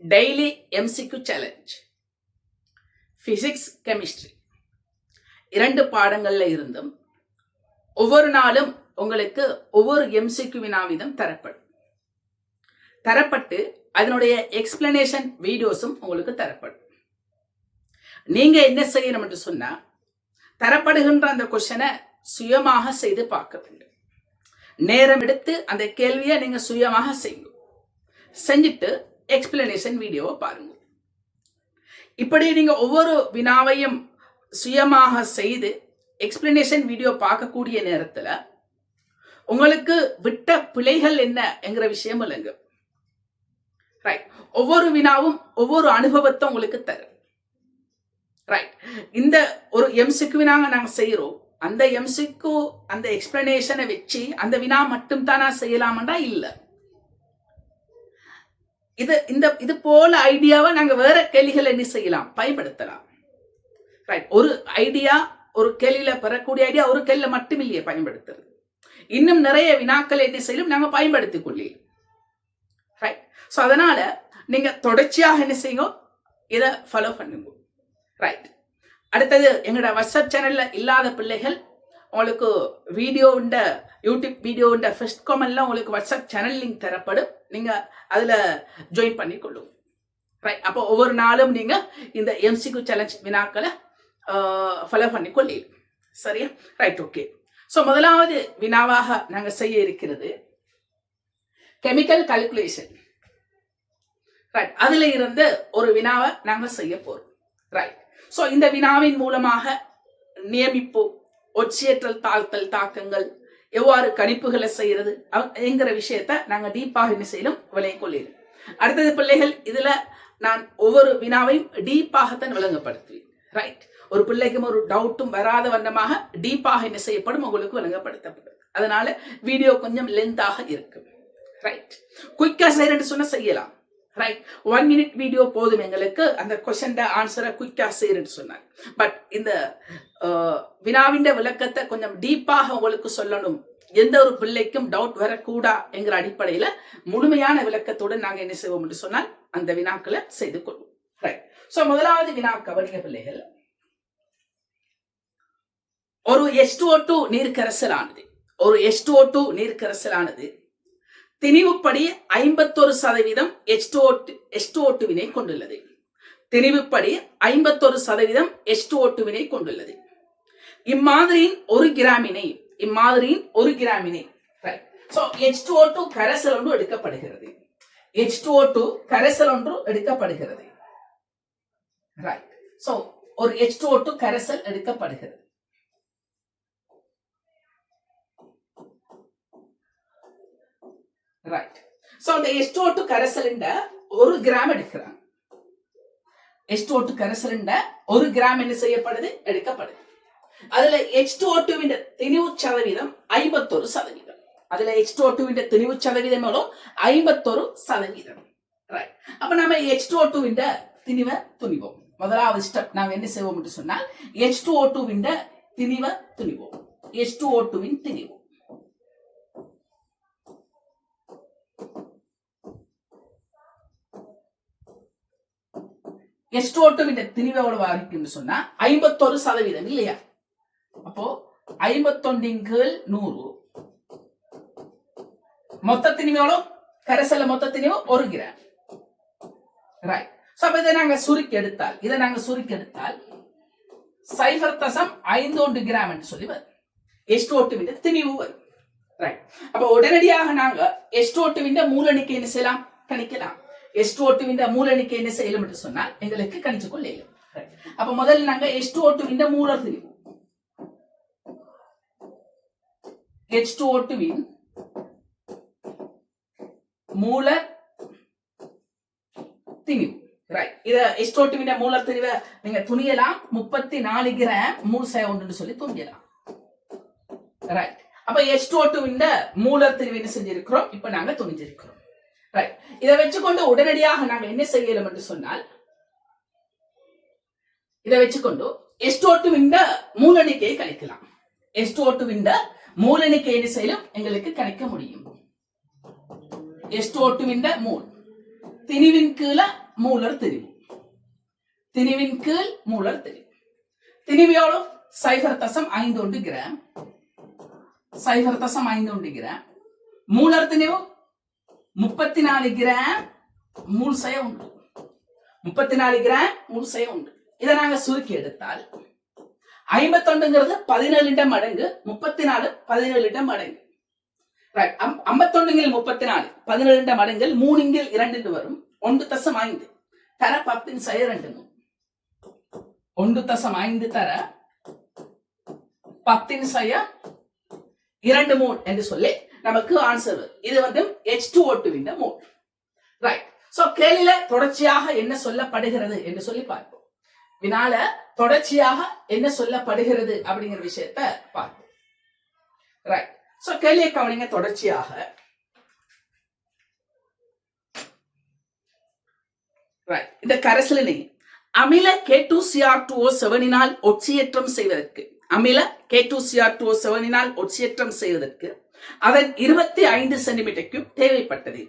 Daily MCQ challenge, physics chemistry 2 பாடங்கள்ல இருந்தும் ஒவ்வொரு நாளும் உங்களுக்கு ஒவ்வொரு MCQ வினாவிதம் தரப்பட்டு அதனுடைய எக்ஸ்பிளனேஷன் வீடியோஸும் உங்களுக்கு தரப்படும். நீங்க என்ன செய்யணும் என்று சொன்னா, தரப்படுகின்ற அந்த கொஸ்டினை சுயமாக செய்து பார்க்க வேண்டும். நேரம் எடுத்து அந்த கேள்வியை நீங்க சுயமாக செய்யுங்க. செஞ்சுட்டு எக்ஸ்பிளனேஷன் வீடியோவை பாருங்க. இப்படி நீங்க ஒவ்வொரு வினாவையும் சுயமாக செய்து எக்ஸ்பிளனேஷன் வீடியோ பார்க்கக்கூடிய நேரத்துல உங்களுக்கு விட்ட பிழைகள் என்ன என்கிற விஷயம் இல்லைங்க. ரைட், ஒவ்வொரு வினாவும் ஒவ்வொரு அனுபவத்தை உங்களுக்கு தரும். ரைட், இந்த ஒரு MCQ வினாங்க நாங்க செய்யறோம், அந்த MCQ அந்த எக்ஸ்பிளனேஷனை வச்சு அந்த வினா மட்டும் தான் நான் செய்யலாமண்டா இல்ல. இது போல ஐடியாவை நாங்க வேற கேள்விகள் என்ன செய்யலாம், பயன்படுத்தலாம். ரைட், ஒரு ஐடியா ஒரு கேள்வியில பெறக்கூடிய ஐடியா ஒரு கேள்வியில மட்டும் இல்லையே பயன்படுத்துறது, இன்னும் நிறைய வினாக்கள் என்ன செய்யலாம் நாங்க பயன்படுத்திக் கொள்ளலாம். ரைட், ஸோ அதனால நீங்க தொடர்ச்சியாக என்ன செய்யுங்க, இதை ஃபாலோ பண்ணுங்க. ரைட், அடுத்தது எங்களோட வாட்ஸ்அப் சேனல்ல இல்லாத பிள்ளைகள் உங்களுக்கு யூடியூப் வீடியோ ஃபர்ஸ்ட் காமெண்ட்ல உங்களுக்கு வாட்ஸ்அப் சேனல் லிங்க் தரப்படும், நீங்க அதுல ஜாயின் பண்ணி கொள்ளுங்க. ரைட், அப்போ ஒவ்வொரு நாளும் நீங்க இந்த MCQ சேலஞ்ச் வினாக்களை ஃபாலோ பண்ணி கொள்ளலாம். சரியா? Right, okay. ஸோ முதலாவது வினாவாக நாங்க செய்ய இருக்கிறது கெமிக்கல் கால்குலேஷன். ரைட், அதுல இருந்து ஒரு வினாவை நாங்க செய்ய போறோம். ரைட், ஸோ இந்த வினாவின் மூலமாக நியமிப்பு, ஒட்சியேற்றல், தாழ்த்தல், தாக்கங்கள், எவ்வாறு கணிப்புகளை செய்யறது என்கிற விஷயத்த நாங்க டீப்பாக என்ன செய்யணும், விளங்கி கொள்ளலாம். அடுத்தது பிள்ளைகள், இதுல நான் ஒவ்வொரு வினாவையும் டீப்பாகத்தான் விளங்கப்படுத்துவேன். ரைட், ஒரு பிள்ளைக்கும் ஒரு டவுட்டும் வராத வண்ணமாக டீப்பாக என்ன செய்யப்படும் உங்களுக்கு விளங்கப்படுத்தப்படும். அதனால வீடியோ கொஞ்சம் லென்த்தாக இருக்கும். ரைட், குயிக்கா செய்யறேன்னு சொன்னா செய்யலாம். ரைட், 1 minute வீடியோ போதும் எங்களுக்கு அந்த கொஸ்டின் ஆன்சரை குயிக்கா செய்யறேன்னு சொன்னாங்க. பட் இந்த வினாவின் விளக்கத்தை கொஞ்சம் டீப்பாக உங்களுக்கு சொல்லணும், எந்த ஒரு பிள்ளைக்கும் டவுட் வரக்கூடா என்கிற அடிப்படையில முழுமையான விளக்கத்துடன் நாங்க என்ன செய்வோம் என்று சொன்னால் அந்த வினாக்களை செய்து கொள்வோம். ரைட், சோ முதலாவது வினா கவனிங்க பிள்ளைகள். ஒரு H2O2 நீர்க்கரசலானது திணிவுப்படி 51% H2O2 கொண்டுள்ளது. திணிவுப்படி 51% H2O2 கொண்டுள்ளது. இம்மாதிரியின் ஒரு கிராமினை so H2O2 கரைசல் ஒன்று எடுக்கப்படுகிறது. H2O2 கரைசல் ஒன்று எடுக்கப்படுகிறது. ரைட், சோ ஒரு H2O2 கரைசல் எடுக்கப்படுகிறது. ரைட், சோ அந்த H2O2 கரைசல் 1 கிராம் எடுக்கிறாங்க. H2O2 கரைசல் 1 கிராம் என்ன செய்யப்படுது, எடுக்கப்படுது. அதுல H2O2 திணிவு சதவீதம் 51%. அதுல H2O2 திணிவு சதவீதம் 51%. ரைட், அப்ப நாம H2O2 திணிவை துணிவோம். முதலாவது ஸ்டெப் நாங்க என்ன செய்வோம் என்று சொன்னால் H2O2 திணிவை துணிவோம். H2O2 திணிவு H2O2 திணிவு எவ்வளவு இருக்குன்னு சொன்னா 51% இல்லையா? அப்போ 51/100 மொத்த திணிவு எவ்வளவு, கரைசல்ல மொத்த திணிவு 1 கிராம். ரைட், சோ அப்ப இதை நாங்க சுருக்கி எடுத்தால் 0.51 கிராம் என்று சொல்லி வரும் H2O2 திணிவு வரும். ரைட், அப்ப உடனடியாக நாங்க H2O2 மூலணிக்கை என்ன செய்யலாம், கணிக்கலாம். H2O2 மூலணிக்கை என்ன செய்யலாம் என்று சொன்னால் எங்களுக்கு கணிச்சு கொள்ளலாம். அப்ப முதல்ல நாங்க H2O2 மூலர் திணிவு, H2O2 மூலர் திணிவு. ரைட், இத H2O2 மூலர் திணிவை நீங்க துணியலாம். 34 கிராம் 3 சொல்லி துணியலாம். ரைட், அப்ப H2O2 மூலர் திணிவு என்ன செஞ்சிருக்கிறோம், இப்ப நாங்க துணிஞ்சிருக்கிறோம். ரைட், இதை வச்சுக்கொண்டு உடனடியாக நாங்க என்ன செய்யலாம் என்று சொன்னால், இதை வச்சுக்கொண்டு H2O2 மூலணிக்கையை கணிக்கலாம். H2O2 மூலணிக்கை என்ன செய்யலாம் எங்களுக்கு கணிக்க முடியும். H2O2 மோல் திணிவின் கீழ மூலர் திணிவு. திணிவின் கீழ் மூலர் திணிவு. திணிவு எவ்வளோ? 0.51 கிராம். 0.51 கிராம். மூலர் திணிவு 34 கிராம் மூல் செய்ய உண்டு. 34 கிராம் மூல் செய்ய உண்டு. இதை நாங்க சுருக்கி எடுத்தால் 51ங்கிறது 17 மடங்கு, 34 17 மடங்கு. 51 34 17 மடங்கில் 3 2 வரும். 1.5 தர 10 1.5 தர 10 2 என்று சொல்லி நமக்கு ஆன்சர். இது வந்து H2O2 win mole. Right. So கேள்வியில தொடர்ச்சியாக என்ன சொல்லப்படுகிறது என்று சொல்லி பார்ப்போம். வினால தொடர்ச்சியாக என்ன சொல்லப்படுகிறது அப்படிங்கிற விஷயத்தை பார்ப்போம். ரைட். சோ கேள்வியை கவனிங்க. தொடர்ச்சியாக இந்த கரைசலினை அமில K2Cr2O7 ஒட்சியேற்றம் செய்வதற்கு, அமில K2Cr2O7 ஒட்சியேற்றம் செய்வதற்கு அதன் 25 சென்டிமீட்டருக்கும் தேவைப்பட்டது.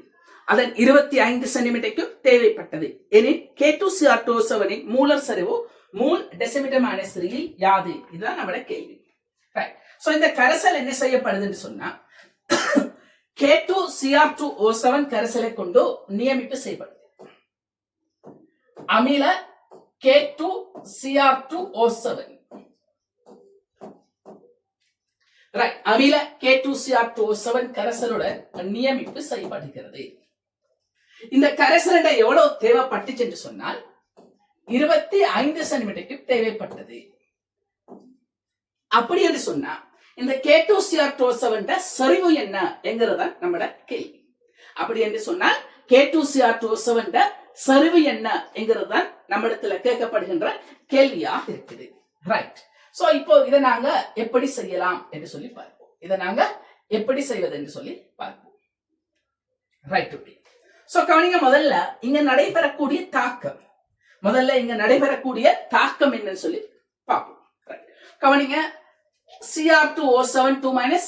அதன் 25 சென்டிமீட்டருக்கும் தேவைப்பட்டது எனில் K2Cr2O7 மூலர் சரிவு மூல் டெசிமீட்டர் மைனஸ் 3 யாது? இதுதான் நம்மளோட கேள்வி. சோ இந்த கரைசல் என்ன செய்யப்படுதுன்னு சொன்னா K2Cr2O7 கரைசலை கொண்டு நியமிப்பு செய்யப்படுது. அமில K2Cr2O7 அமில K2Cr2O7 கரைசலுடன் நியமிப்பு செய்யப்படுகிறது. இந்த கரைசல் எவ்வளவு தேவைப்பட்டுச்சு என்று சொன்னால் 25 சென்டிமீட்டருக்கு தேவைப்பட்டது. அப்படி என்று சொன்னா இந்த K2Cr2O7 சரிவு என்ன என்கிறதா நம்மட கேள்வி. அப்படி என்று சொன்னால் K2Cr2O7 சரிவு என்ன என்கிறதா நம்ம இடத்துல கேட்கப்படுகின்ற கேள்வியாக இருக்குது. ரைட். சோ இப்போ இதை நாங்க எப்படி செய்யலாம் என்று சொல்லி பார்ப்போம். இதை நாங்க எப்படி செய்வது என்று சொல்லி பார்ப்போம். ரைட். ஓகே. சோ கவனிங்க. முதல்ல இங்க நடைபெறக்கூடிய தாக்கம், என்னன்னு சொல்லி பார்ப்போம். கவனிங்க. Cr2O7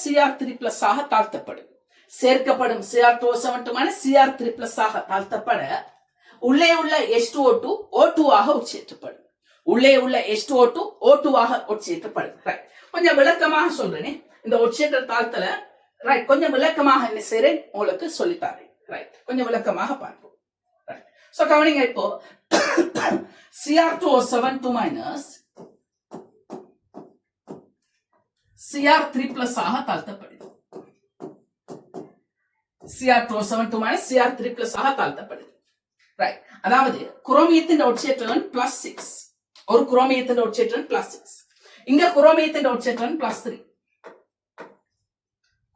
Cr3+ ஆக தாழ்த்தப்படும். சேர்க்கப்படும் Cr2O7 Cr3+ ஆக தாழ்த்தப்பட உள்ளே உள்ள H2O2 O2 ஆக உட்சேற்றப்படும். உள்ளே உள்ள H2O2 O2 ஆக உட்சேற்றப்படும். கொஞ்சம் விளக்கமாக சொல்றேனே இந்த உட்சேற்ற தாழ்த்தல. ரைட். கொஞ்சம் விளக்கமாக என்ன செய்றேன் உங்களுக்கு சொல்லித்தாரேன். ரைட். கொஞ்சம் விளக்கமாக பார்ப்போம். ரைட். சோ கவனிங்க. இப்போ Cr2O7 Cr3+ ஆக தாழ்த்தப்படுது. Cr2O7 Cr3+ ஆக தாழ்த்தப்படுது. ரைட். அதாவது குரோமியத்தின் உட்சேற்றன் +6. ஒரு குரோமியத்தின் உட்சேற்றன் +6. இங்க குரோமியத்தின் உட்சேற்றன் +3.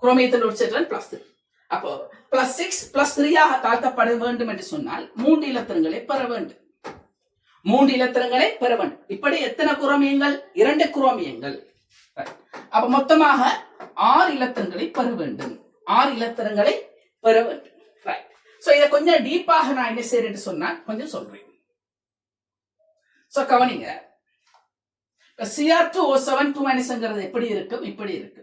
குரோமியத்தின் உட்சேற்றன் +3. அப்போ +6 +3 ஆக தாழ்த்தப்பட வேண்டும் என்று சொன்னால் 3 இலத்திரங்களை பெற வேண்டும். 3 இலத்திரங்களை பெற வேண்டும். இப்படி எத்தனை குரோமியங்கள்? 2 குரோமியங்கள். அப்ப மொத்தமாக 6 இலத்திரங்களை பெற வேண்டும். 6 இலத்திரங்களை பெற வேண்டும். சோ இத கொஞ்சம் டீப்பாக நான் என்ன செய்யறேன்னு சொன்னா கொஞ்சம் சொல்றேன். சோ கவனிங்க. Cr2O7 எப்படி இருக்கும்? இப்படி இருக்கு.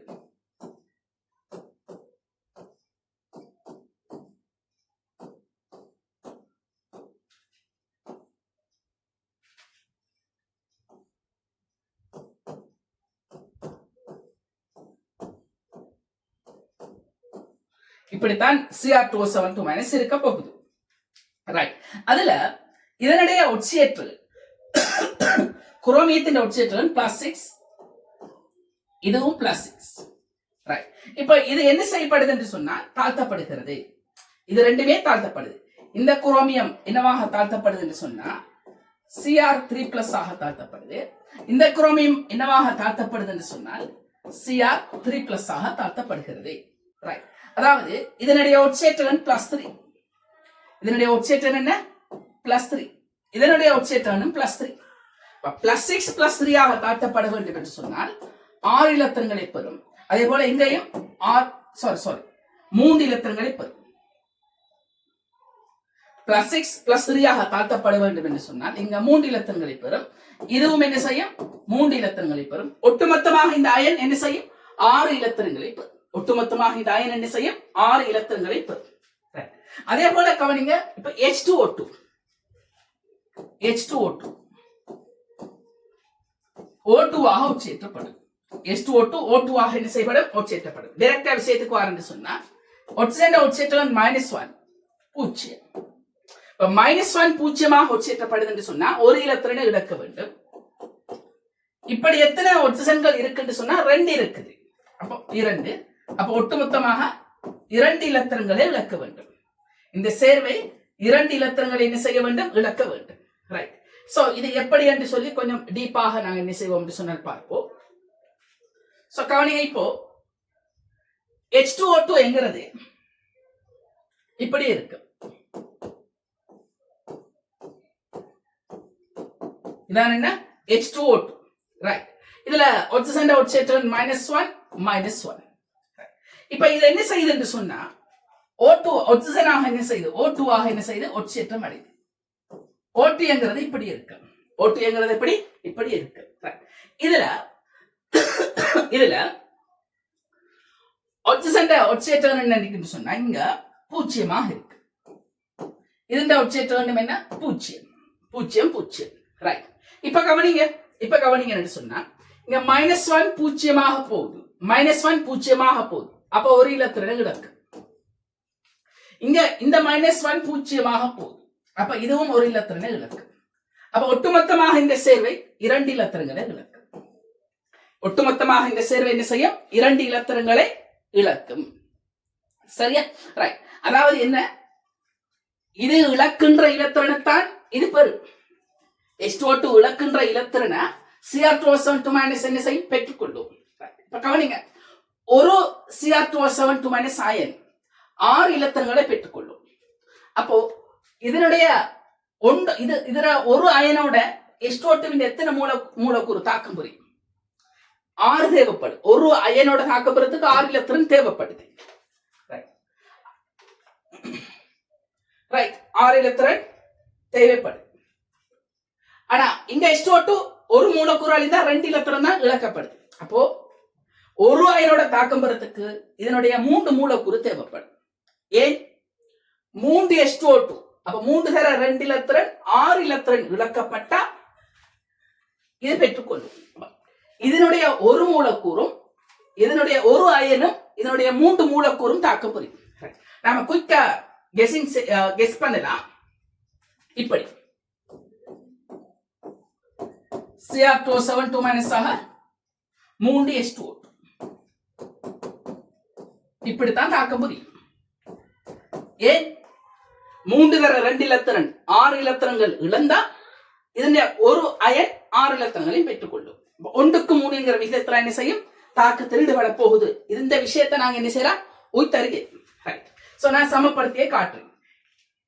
இப்படித்தான் Cr2O7 இருக்க போகுது. ரைட். அதுல இதனுடைய ஒட்சியேற்றல் குரோமியத்தின் ஒட்சியேற்றல் +6, இதுவும் +6. ரைட். இப்ப இது என்ன செய்யப்படுது என்று சொன்னா தாழ்த்தப்படுகிறது. இது ரெண்டுமே தாழ்த்தப்படுது. இந்த குரோமியம் என்னவாக தாழ்த்தப்படுது என்று சொன்னா Cr3+ ஆக தாழ்த்தப்படுது. இந்த குரோமியம் என்னவாக தாழ்த்தப்படுது என்று சொன்னால் Cr3+ ஆக தாழ்த்தப்படுகிறது. ரைட். அதாவது இதனுடைய ஒட்சியேற்றன் +3. இதனுடைய ஒட்சியேற்றன் என்ன? +3. இதனுடைய ஒட்சியேற்றனும் +3. +6 +3 ஆக தாழ்த்தப்பட வேண்டும் என்று சொன்னால் 6 இலத்திரங்களை பெறும். அதே போல இங்கேயும் 3 இலத்திரங்களை பெறும். +6 +3 ஆக தாழ்த்தப்பட வேண்டும் என்று சொன்னால் இங்க 3 இலத்திரங்களை பெறும். இதுவும் என்ன செய்யும்? 3 இலத்திரங்களை பெறும். ஒட்டுமொத்தமாக இந்த அயன் என்ன செய்யும்? 6 இலத்திரங்களை பெறும். ஒட்டுமொத்தமாக இந்த அயன் என்ன செய்யும்? 6 இலத்திரங்களை பெறும். அதே போல கவனிங்க, இப்ப H2O2 O2 ஆக உட்சேற்றப்படும். H2O2 O2 ஆக என்ன செய்யப்படும்? உட்சேற்றப்படும். டைரக்டா விஷயத்துக்கு வரேன்னு சொன்னா ஒட்சேண்ட உட்சேற்றம் -1 பூஜ்ஜியம். இப்ப -1 பூஜ்ஜியமாக உட்சேற்றப்படுது என்று சொன்னா ஒரு இலத்திரனை இழக்க வேண்டும். இப்படி எத்தனை ஒட்சன்கள் இருக்குன்னு சொன்னா 2 இருக்குது. அப்போ 2. அப்ப ஒட்டுமொத்தமாக 2 இலத்திரங்களை இழக்க வேண்டும். இந்த சேர்வை 2 இலத்திரங்களை என்ன செய்ய வேண்டும்? இழக்க வேண்டும். ரைட். சோ இது எப்படி என்று சொல்லி கொஞ்சம் டீப்பாக நாங்க என்ன செய்வோம் என்று சொன்னால் பார்ப்போம். சோ கவனிங்க, இப்போ H2O2 என்கிறது இப்படி இருக்கு. இதான் என்ன? H2O2. ரைட். இதுல ஒட்சேண்ட உட்சேற்றம் -1. இப்ப இது என்ன செய்யுது என்று சொன்னா O2 ஒட்சனாக என்ன செய்யுது? O2 ஆக என்ன செய்யுது? உட்சேற்றம் அடையுது. O2 என்கிறது இப்படி இருக்கு. O2 என்கிறது இப்படி இருக்கு. இதுல ஒட்சேண்ட உட்சேற்றம் என்ன சொன்னா இங்க பூஜ்ஜியமாக இருக்கு. இதுண்ட உட்சேற்றம் என்ன? பூஜ்ஜியம். ரைட். இப்ப கவனிங்க சொன்னா இங்க -1 பூஜ்ஜியமாக போகுது. அப்ப ஒரு இலத்திரன் இழக்கு. இங்க இந்த -1 பூஜ்ஜியமாக போகுது. அப்ப இதுவும் ஒரு இலத்திரனை இழக்கு. அப்ப ஒட்டுமொத்தமாக இந்த சேர்வை 2 இலத்திரங்களை இழக்கும். ஒட்டுமொத்தமாக இந்த சேர்வை என்ன செய்யும்? 2 இலத்திரங்களை இழக்கும். சரியா? ரைட். அதாவது என்ன? இது இழக்கின்ற இலத்திரனைத்தான் இது பெறும். H2O2 இழக்கின்ற இலத்திரனை Cr2O7 என்ன செய்யும்? பெற்றுக்கொள்ளும். இப்ப கவனிங்க, ஒரு Cr2O7 அயன் 6 இலத்திரங்களை பெற்றுக்கொள்ளும். அப்போ இதனுடைய இதுல ஒரு அயனோட H2O2 எத்தனை மூலக்கூறு தாக்கம் புரியும்? 6 தேவைப்படும். ஒரு அயனோட தாக்கம் புறத்துக்கு 6 இலத்திரன் தேவைப்படுது. ரைட். 6 இலத்திரன் தேவைப்படுது. ஆனா இங்க H2O2 ஒரு மூலக்கூறால் தான் 2 இலத்திரன் தான் இழக்கப்படுது. அப்போ ஒரு அயனோட தாக்கம் பெறத்துக்கு இதனுடைய 3 மூலக்கூறு தேவைப்படும். ஏன்? 3 H2O2. அப்ப 3 தர 2 இலத்திரன் 6 இலத்திரன் இழக்கப்பட்டா இது பெற்றுக்கொள்ளும். இதனுடைய ஒரு மூலக்கூறும் இதனுடைய ஒரு அயனும் இதனுடைய 3 மூலக்கூறும் தாக்கம் புரியும். நாம குயிக்கா கெஸ் பண்ணலாம். இப்படி Cr2O7 ஆக 3 H2O2 இப்படித்தான் தாக்கம் புரியும். ஏன்? 3 தர 2 இலத்திரன் 6 இலத்திரங்கள் இழந்தா இதனுடைய ஒரு அயன் 6 இலத்திரங்களையும் பெற்றுக்கொள்ளும். 1க்கு 3 விகிதத்துல என்ன செய்யும்? தாக்கத்தில் ஈடுபட போகுது. இந்த விஷயத்தை நாங்க என்ன செய்யலாம்? உய்தருகிறேன். ரைட். சோ நான் சமப்படுத்தியே காட்டுறேன்.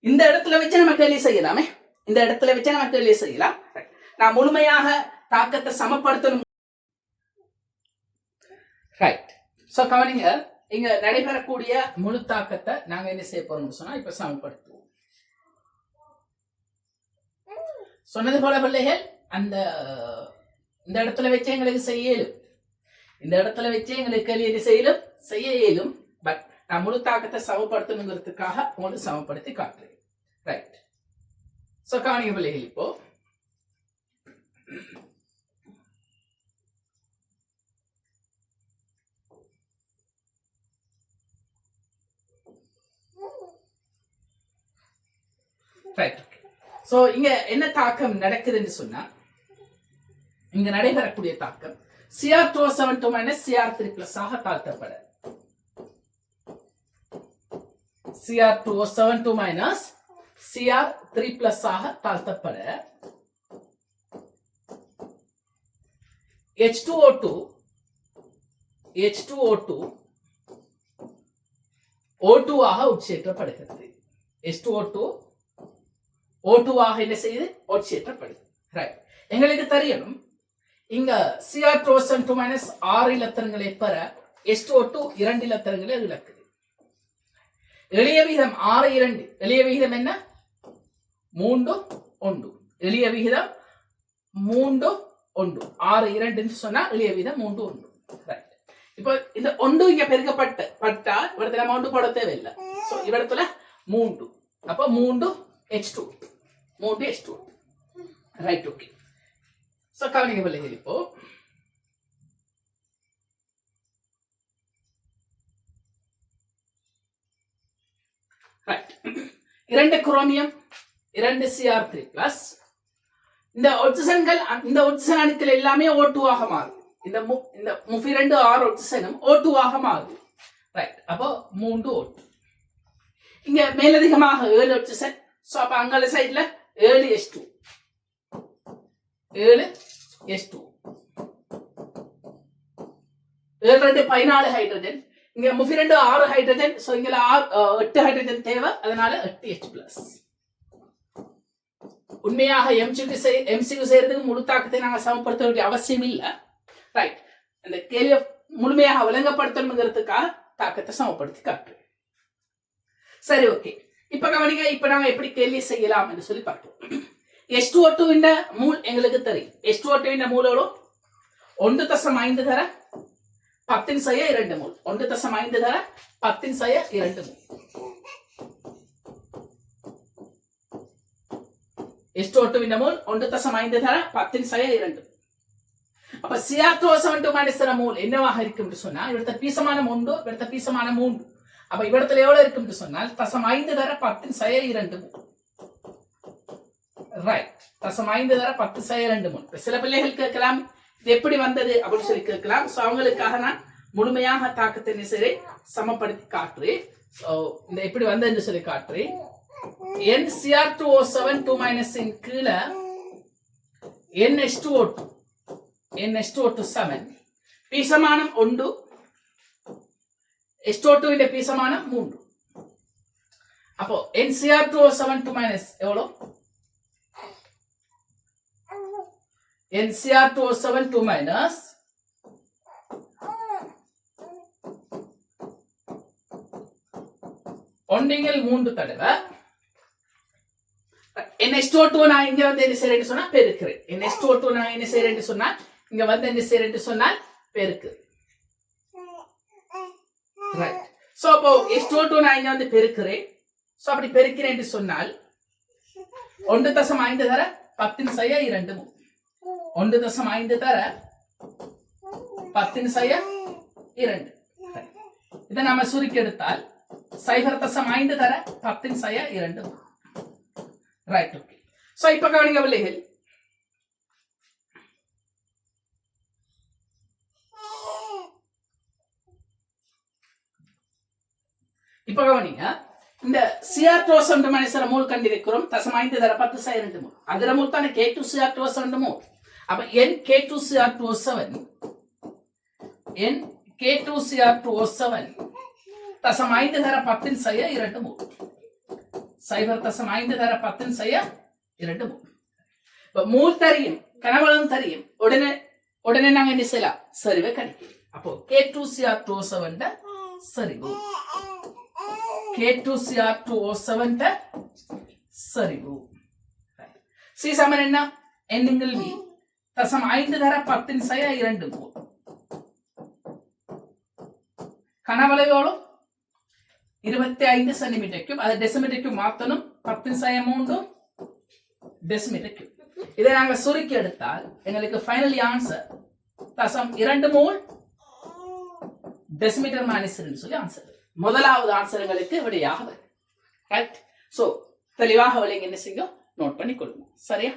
இந்த இடத்துல வச்சு நம்ம கேள்வி செய்யலாமே. நான் முழுமையாக தாக்கத்தை சமப்படுத்தணும். ரைட். சோ கவனிங்க, இங்க நடைபெறக்கூடிய முழு தாக்கத்தை நாங்க என்ன செய்ய போறோம்னு சொன்னா இப்ப சமப்படுத்துவோம். சொன்னது போல பிள்ளைகள், இந்த இடத்துல வச்சு எங்களுக்கு கேள்வி செய்ய இயலும். பட் நான் முழு தாக்கத்தை சமப்படுத்தணுங்கிறதுக்காக உங்களுக்கு சமப்படுத்தி காட்டுறேன். ரைட். சோ கவனிங்க பிள்ளைகள், இப்போ ரைட். சோ இங்க என்ன தாக்கம் நடக்குதுன்னு சொன்னா, இங்க நடைபெறக்கூடிய தாக்கம் Cr2O7 Cr3+ ஆக தாழ்த்தப்பட Cr2O7 Cr3+ ஆக தாழ்த்தப்பட H2O2 O2 ஆக உட்சேற்றப்படுகிறது. H2O2 O2 ஆக என்ன செய்யுது? உட்சேற்றப்படுது. ரைட். எங்களுக்கு தெரியணும், இங்க Cr2O7 6 இலத்திரங்களை பெற H2O2 2 இலத்திரங்களை இழக்குது. எளிய விகிதம் 6:2. எளிய விகிதம் என்ன? 3:1. எளிய விகிதம் 3:1. 6:2 சொன்னா எளிய விகிதம் 3:1. ரைட். இப்போ இந்த 1 இங்க பெருக்கப்பட்டா இவரத்துல நம்ம 1 போட தேவையில்லை. சோ இவரத்துல 3 அப்ப 3 H2 3 H2 right okay so கவனிங்க பிள்ளைகள் இப்போ ரைட் 2 குரோமியம் 2 Cr3+ இந்த ஆக்சிஜன்கள் இந்த ஆக்சிஜன் அணுக்கள் எல்லாமே O2 ஆக மாறும் இந்த 32 R ஆக்சிஜனும் O2 ஆக மாறும் ரைட் அப்போ 3 O2 இங்க மேலதிகமாக 7 ஆக்சிஜன் சோ அப்ப அங்கல சைடுல 7 H2 7 H2 7 14 ஹைட்ரஜன் இங்க 32 6 ஹைட்ரஜன் சோ இங்க 8 ஹைட்ரஜன் தேவை அதனால 8 H+ உண்மையாக MCQ செய்யறதுக்கு முழு தாக்கத்தை நாங்க சமப்படுத்த வேண்டிய அவசியம் இல்ல ரைட் இந்த கேள்வியை முழுமையாக விளங்கப்படுத்தணுங்கிறதுக்காக தாக்கத்தை சமப்படுத்தி காட்டுறேன் சரி ஓகே இப்ப கவனிங்க இப்ப நாங்க எப்படி கேள்வி செய்யலாம் என்று சொல்லி பார்ப்போம் H2O2 இந்த மூல் எங்களுக்கு தெரியும் H2O2 இந்த மூலோட 1.5 தர 10⁻2 மூல் 1.5 தர 10⁻2 மூல் H2O2 இந்த மூல் 1.5 தர 10⁻2 அப்ப Cr2O2 மூல் என்னவாக இருக்கும் என்று சொன்னா இவரது பீசமானம் 1 இவரது பீசமானம் 3 அப்ப இவரத்துல எவ்வளவு இருக்கும் என்று சொன்னால் 0.5 தர 10⁻2 மூல் ரைட் 0.5 தர 10⁻2 மூல் சில பிள்ளைகள் கேட்கலாம் இது எப்படி வந்தது அப்படின்னு சொல்லி கேட்கலாம் சோ அவங்களுக்காக நான் முழுமையாக தாக்கத்தை நிசரை சமப்படுத்தி காட்டுறேன் சோ இந்த எப்படி வந்ததுன்னு சொல்லி காட்டுறேன் NCr2O7 2- இன் கீழ NH2O2 7 பீசமானம் 1 H2O2 இந்த பீசமானம் 3 அப்போ NCr2O7 2- எவ்வளவு NCr2O7 2- ஒன்றிங்கில் 3 தடவை NH2O2 நான் இங்க வந்து என்ன செய்யறேன்னு சொன்னா பெருக்கிறேன் NH2O2 நான் என்ன செய்யறேன்னு சொன்னா இங்க வந்து என்ன செய்யறேன்னு சொன்னால் பெருக்கிறேன் ரைட் சோ அப்போ H2O2 நான் இங்க வந்து பெருக்கிறேன் சோ அப்படி பெருக்கிறேன்னு சொன்னால் 1.5 தர 10⁻2 மூல் 1.5 தர 10⁻2 இதை நாம சுருக்கி எடுத்தால் 0.5 தர 10⁻2 ரைட் ஓகே சோ இப்ப கவனிங்க பிள்ளைகள் இப்ப கவனிங்க இந்த Cr2O7 மூல் கண்டிருக்கிறோம் 0.5 தர 10⁻2 மூல் அதுல மூல் தானே K2Cr2O7 மூல் அப்ப N K2Cr2O7 0.5 தர 10⁻2 மூல் 0.5 தர 10⁻2 மூல் இப்ப மூல் தெரியும் கனவளம் தெரியும் உடனே நாங்க என்ன செய்யலாம் சரிவை கணிக்கலாம் அப்போ K2Cr2O7 சரிவு K2Cr2O7 சரிவு C சமன் என்ன N V 0.5 தர 10⁻2 மூல் கனவளவு எவ்வளவு 25 சென்டிமீட்டர் கியூப் அது டெசிமீட்டர் கியூப் மாத்தணும் 10⁻3 டெசிமீட்டர் கியூப் இதை நாங்க சுருக்கி எடுத்தால் எங்களுக்கு ஃபைனலி ஆன்சர் 0.2 மோல் டெசிமீட்டர் -2 சொல்லி ஆன்சர் முதலாவது ஆன்சர் எங்களுக்கு விடையாக வரும் ரைட் சோ தெளிவாக விளைங்க என்ன செய்யும் நோட் பண்ணி கொள்ளுங்க சரியா